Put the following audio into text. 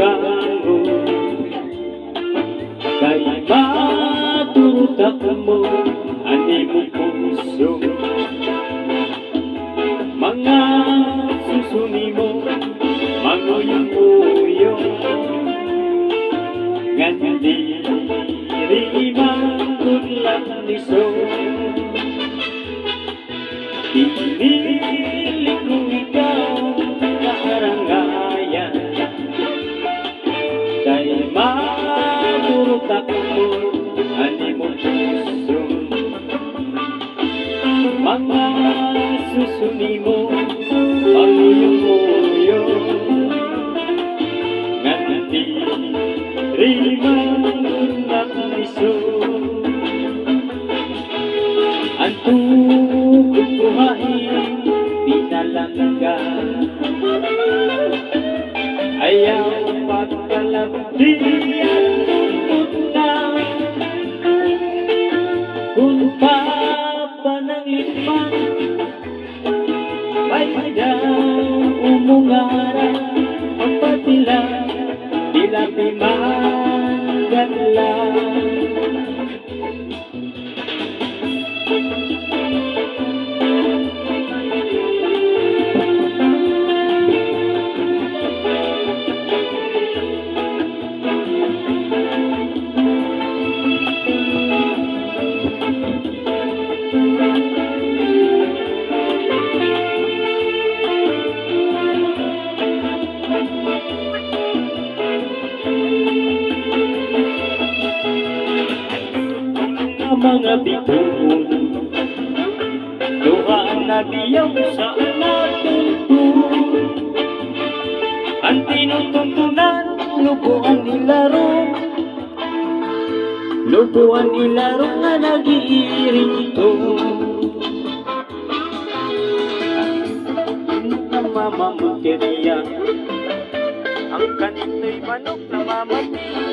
gango kay maturutak mo ani mo puso mga susuni mo manguyong-uyong ngandi rimang kunlang niso piniling ko ikaw kaarangayan kay maburutak mo ani mo puso mga susuni mo manguyong-uyong ngandi rimang kunlang niso ang tugod buhain pinalangga ayaw pagkalabdi at tungkod na kung papanangitman may daw umungarang ang patila tila pimanganlang mga bituon duha na biyaw sa natungtun ang tinutuntunan lubuan ilaro nga nag-iirito namamamukiriya ang kanito'y manok namamati